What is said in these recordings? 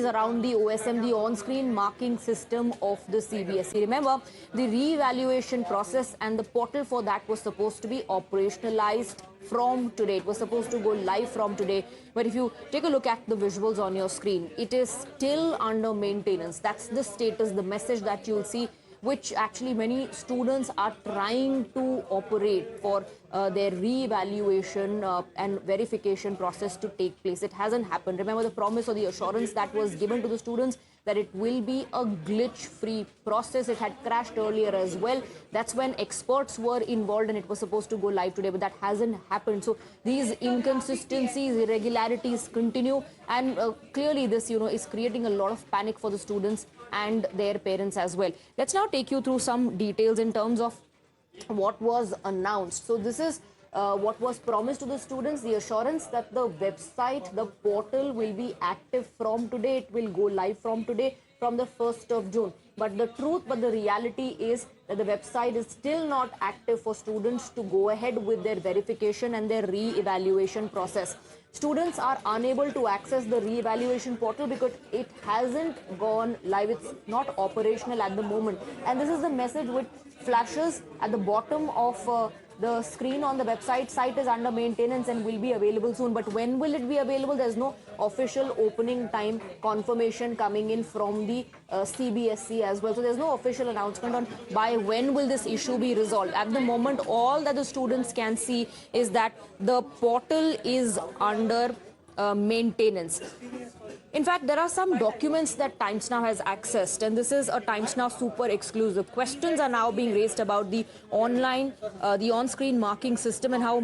is around the OSM, the on-screen marking system of the CBSE. Remember, the re-evaluation process and the portal for that was supposed to be operationalized from today. It was supposed to go live from today. But if you take a look at the visuals on your screen, it is still under maintenance. That's the status, the message that you'll see, which actually many students are trying to operate for their re-evaluation and verification process to take place. It hasn't happened. Remember the promise or the assurance that was given to the students that it will be a glitch-free process. It had crashed earlier as well. That's when experts were involved and it was supposed to go live today, but that hasn't happened. So these inconsistencies, irregularities continue, and clearly this, is creating a lot of panic for the students and their parents as well. Let's now take you through some details in terms of what was announced. So this is what was promised to the students, the assurance that the website, the portal will be active from today. It will go live from today, from the 1st of June. But the reality is that the website is still not active for students to go ahead with their verification and their re-evaluation process. Students are unable to access the re-evaluation portal because it hasn't gone live. It's not operational at the moment. And this is the message which flashes at the bottom of the screen on the website. Site is under maintenance and will be available soon. But when will it be available? There's no official opening time confirmation coming in from the CBSE as well. So there's no official announcement on by when will this issue be resolved. At the moment, all that the students can see is that the portal is under maintenance. In fact, there are some documents that Times Now has accessed, and this is a Times Now super exclusive. Questions are now being raised about the on-screen marking system and how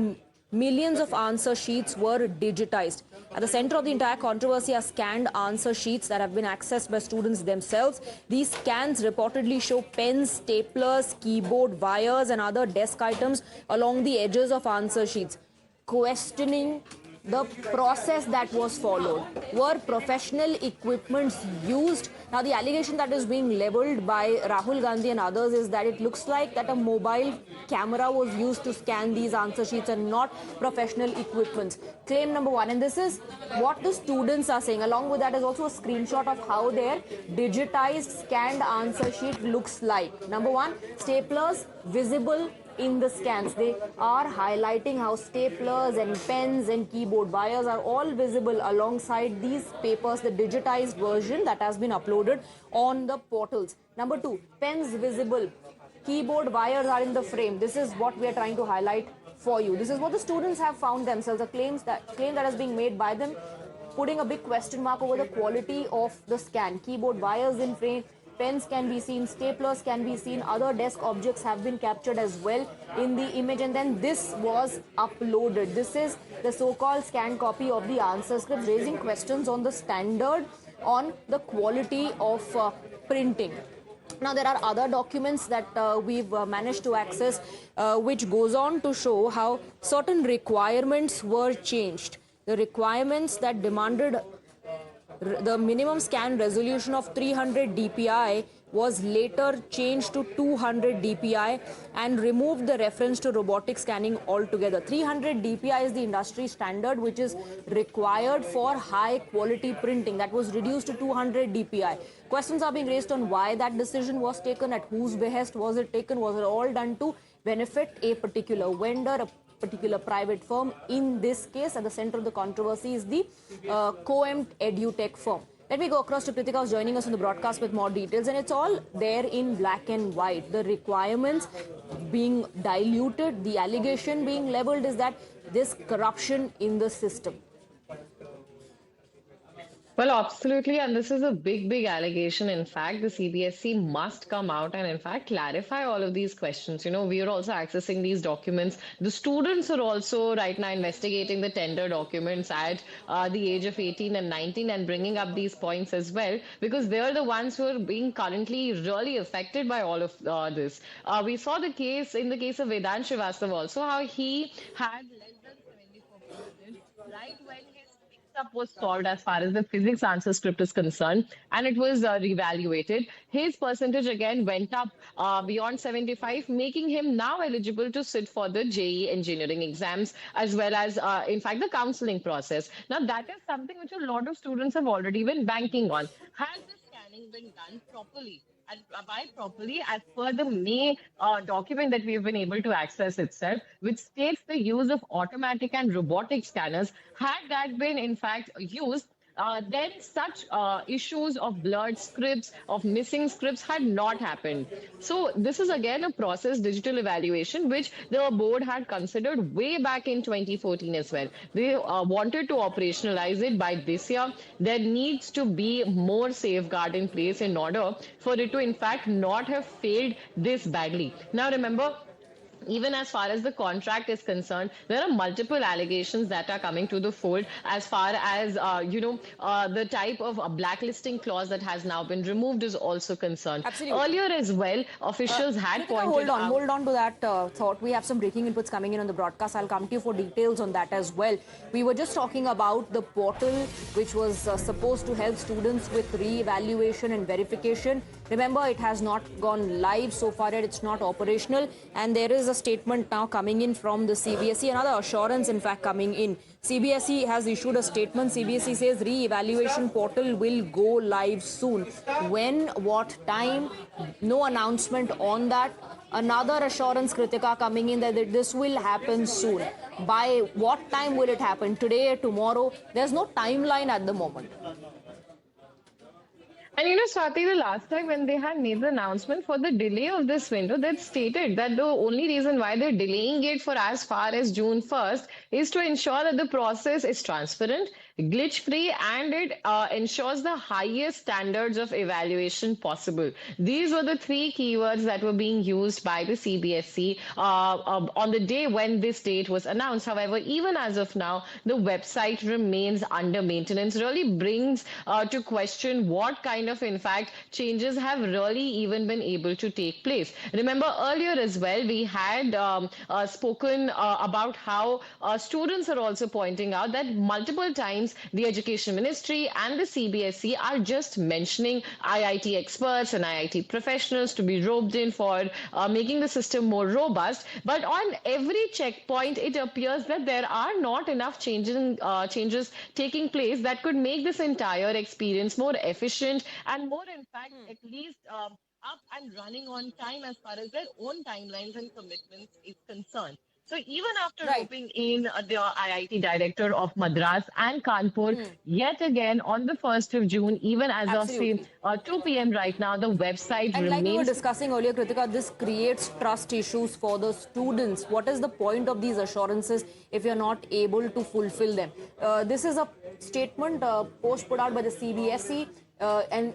millions of answer sheets were digitized. At the center of the entire controversy are scanned answer sheets that have been accessed by students themselves. These scans reportedly show pens, staplers, keyboard, wires, and other desk items along the edges of answer sheets. Questioning the process that was followed. Were professional equipments used? Now, the allegation that is being leveled by Rahul Gandhi and others is that it looks like that a mobile camera was used to scan these answer sheets and not professional equipments. Claim number one, and this is what the students are saying. Along with that is also a screenshot of how their digitized scanned answer sheet looks like. Number one, staplers visible in the scans. They are highlighting how staplers and pens and keyboard wires are all visible alongside these papers, the digitized version that has been uploaded on the portals. Number two, pens visible, keyboard wires are in the frame. This is what we are trying to highlight for you. This is what the students have found themselves, a claim that is being made by them, putting a big question mark over the quality of the scan. Keyboard wires in frame, pens can be seen, staplers can be seen, other desk objects have been captured as well in the image, and then this was uploaded. This is the so-called scanned copy of the answer scripts, raising questions on the standard, on the quality of printing. Now, there are other documents that we've managed to access, which goes on to show how certain requirements were changed. The requirements that demanded the minimum scan resolution of 300 dpi was later changed to 200 dpi and removed the reference to robotic scanning altogether. 300 dpi is the industry standard which is required for high quality printing. That was reduced to 200 dpi. Questions are being raised on why that decision was taken, at whose behest was it taken, was it all done to benefit a particular vendor, a particular private firm. In this case, at the center of the controversy is the Coemt EduTech firm. Let me go across to Pritika, who's joining us on the broadcast with more details, and it's all there in black and white. The requirements being diluted, the allegation being leveled is that this corruption in the system. Well, absolutely. And this is a big, big allegation. In fact, the CBSE must come out and, in fact, clarify all of these questions. We are also accessing these documents. The students are also right now investigating the tender documents at the age of 18 and 19 and bringing up these points as well, because they're the ones who are being currently really affected by all of this. We saw in the case of Vedant Srivastav also, how he had less than 74%, right when his up was solved as far as the physics answer script is concerned, and it was reevaluated. His percentage again went up beyond 75, making him now eligible to sit for the JEE engineering exams as well as, in fact, the counseling process. Now, that is something which a lot of students have already been banking on. Has the scanning been done properly? And by properly, as per the May document that we've been able to access itself, which states the use of automatic and robotic scanners, had that been in fact used, then such issues of blurred scripts, of missing scripts had not happened. So this is again a process digital evaluation, which the board had considered way back in 2014 as well. They wanted to operationalize it by this year. There needs to be more safeguard in place in order for it to in fact not have failed this badly. Now remember, even as far as the contract is concerned, there are multiple allegations that are coming to the fold as far as, the type of blacklisting clause that has now been removed is also concerned. Absolutely. Earlier as well, officials had Kritika, pointed out. hold on to that thought. We have some breaking inputs coming in on the broadcast. I'll come to you for details on that as well. We were just talking about the portal which was supposed to help students with re-evaluation and verification. Remember, it has not gone live so far yet. It's not operational. And there is a statement now coming in from the CBSE, another assurance in fact coming in. CBSE has issued a statement. CBSE says re-evaluation portal will go live soon. When, what time? No announcement on that. Another assurance, Kritika, coming in that this will happen soon. By what time will it happen? Today, tomorrow? There's no timeline at the moment. And you know, Swati, the last time when they had made the announcement for the delay of this window, they stated that the only reason why they're delaying it for as far as June 1st is to ensure that the process is transparent, glitch-free, and it ensures the highest standards of evaluation possible. These were the three keywords that were being used by the CBSE on the day when this date was announced. However, even as of now, the website remains under maintenance. Really brings to question what kind of, in fact, changes have really even been able to take place. Remember, earlier as well, we had spoken about how students are also pointing out that multiple times the Education Ministry and the CBSE are just mentioning IIT experts and IIT professionals to be roped in for making the system more robust. But on every checkpoint, it appears that there are not enough changes taking place that could make this entire experience more efficient and more, in fact, at least up and running on time as far as their own timelines and commitments is concerned. So even after roping in the IIT director of Madras and Kanpur, yet again on the 1st of June, even as of say 2 p.m. right now, the website And remains. like we were discussing earlier, Kritika, this creates trust issues for the students. What is the point of these assurances if you're not able to fulfill them? This is a statement post put out by the CBSE and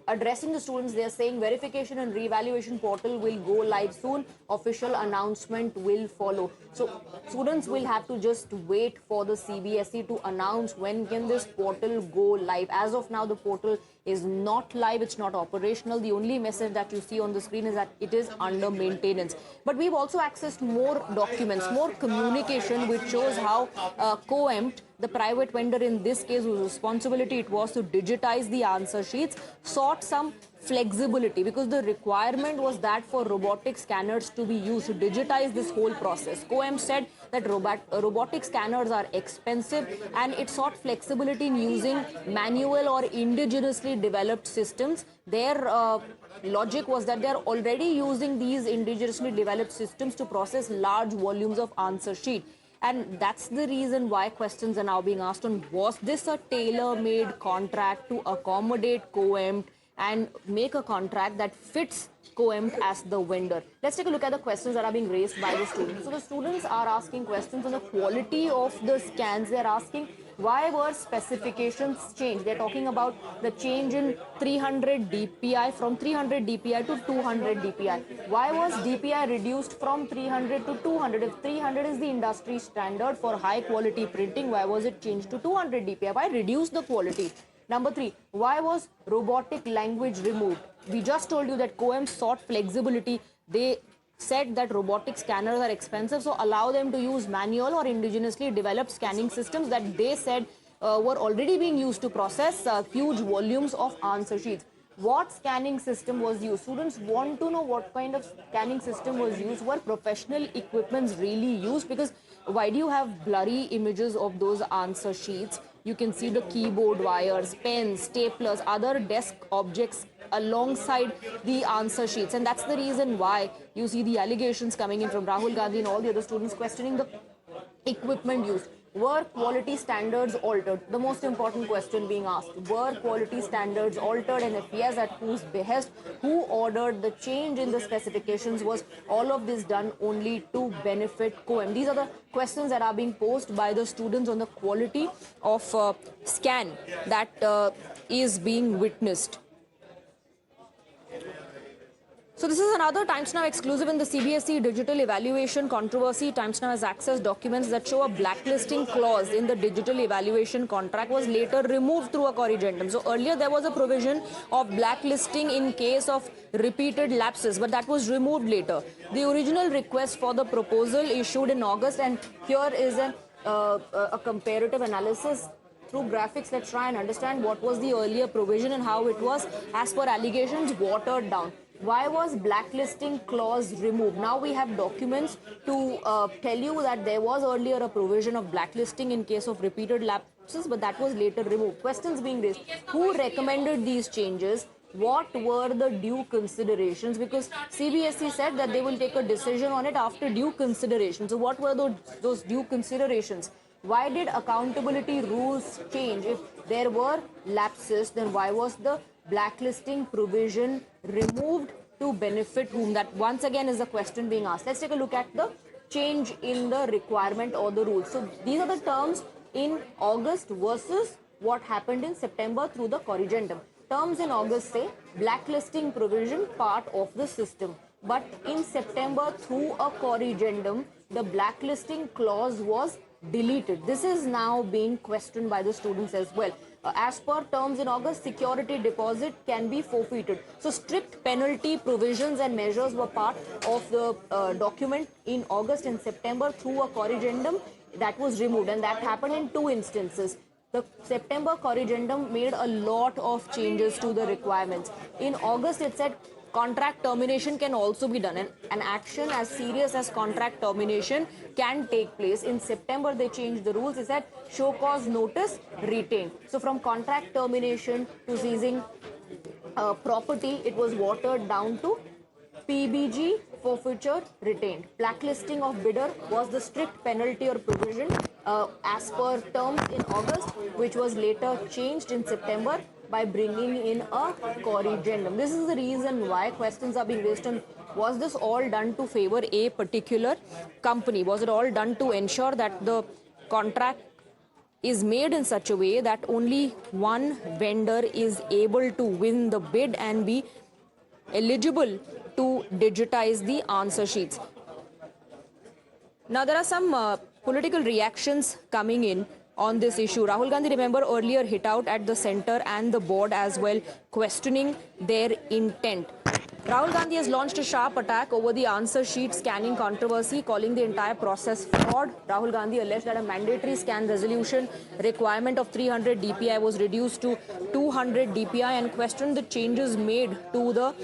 addressing the students. They are saying verification and re-evaluation portal will go live soon. Official announcement will follow. So students will have to just wait for the CBSE to announce when can this portal go live. As of now, the portal is not live. It's not operational. The only message that you see on the screen is that it is under maintenance. But we've also accessed more documents, more communication, which shows how COEMT, the private vendor in this case whose responsibility it was to digitize the answer sheets, sought some flexibility because the requirement was that for robotic scanners to be used to digitize this whole process. COEM said that robotic scanners are expensive and it sought flexibility in using manual or indigenously developed systems. Their logic was that they're already using these indigenously developed systems to process large volumes of answer sheet. And that's the reason why questions are now being asked on, was this a tailor-made contract to accommodate COEMT and make a contract that fits COEMT as the vendor? Let's take a look at the questions that are being raised by the students. So the students are asking questions on the quality of the scans. They're asking, why were specifications changed? They're talking about the change in 300 DPI, from 300 DPI to 200 DPI. Why was DPI reduced from 300 to 200? If 300 is the industry standard for high quality printing, why was it changed to 200 DPI? Why reduce the quality? Number 3, why was robotic language removed? We just told you that COEM sought flexibility. They said that robotic scanners are expensive, so allow them to use manual or indigenously developed scanning systems that they said were already being used to process huge volumes of answer sheets. What scanning system was used? Students want to know what kind of scanning system was used. Were professional equipments really used? Because why do you have blurry images of those answer sheets? You can see the keyboard wires, pens, staplers, other desk objects alongside the answer sheets. And that's the reason why you see the allegations coming in from Rahul Gandhi and all the other students questioning the equipment used. Were quality standards altered? The most important question being asked. Were quality standards altered, and if yes, at whose behest? Who ordered the change in the specifications? Was all of this done only to benefit COEM? These are the questions that are being posed by the students on the quality of scan that is being witnessed. So this is another Times Now exclusive in the CBSE digital evaluation controversy. Times Now has accessed documents that show a blacklisting clause in the digital evaluation contract was later removed through a corrigendum. So earlier there was a provision of blacklisting in case of repeated lapses, but that was removed later. The original request for the proposal issued in August, and here is a comparative analysis through graphics. Let's try and understand what was the earlier provision and how it was, as per allegations, watered down. Why was blacklisting clause removed? Now we have documents to tell you that there was earlier a provision of blacklisting in case of repeated lapses, but that was later removed. Questions being raised. Who recommended these changes? What were the due considerations? Because CBSE said that they will take a decision on it after due consideration. So what were those due considerations? Why did accountability rules change? If there were lapses, then why was the blacklisting provision removed to benefit whom? That once again is the question being asked. Let's take a look at the change in the requirement or the rules. So these are the terms in August versus what happened in September through the corrigendum. Terms in August say blacklisting provision part of the system. But in September through a corrigendum, the blacklisting clause was deleted. This is now being questioned by the students as well. As per terms in August, security deposit can be forfeited. So strict penalty provisions and measures were part of the document in August and September through a corrigendum that was removed, and that happened in two instances. The September corrigendum made a lot of changes to the requirements. In August, it said contract termination can also be done, and an action as serious as contract termination can take place. In September, they changed the rules. It said show cause notice retained. So from contract termination to seizing property, it was watered down to PBG forfeiture retained. Blacklisting of bidder was the strict penalty or provision as per terms in August, which was later changed in September by bringing in a corrigendum. This is the reason why questions are being raised on, was this all done to favor a particular company? Was it all done to ensure that the contract is made in such a way that only one vendor is able to win the bid and be eligible to digitize the answer sheets? Now there are some political reactions coming in on this issue. Rahul Gandhi, remember, earlier hit out at the center and the board as well, questioning their intent. Rahul Gandhi has launched a sharp attack over the answer sheet scanning controversy, calling the entire process fraud. Rahul Gandhi alleged that a mandatory scan resolution requirement of 300 DPI was reduced to 200 DPI and questioned the changes made to the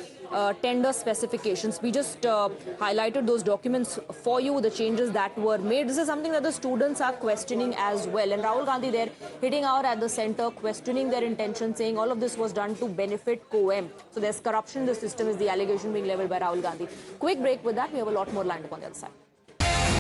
tender specifications. We just highlighted those documents for you, the changes that were made. This is something that the students are questioning as well. And Rahul Gandhi there hitting out at the center, questioning their intention, saying all of this was done to benefit COEM. So there's corruption in the system is the allegation being leveled by Rahul Gandhi. Quick break with that. We have a lot more lined up on the other side.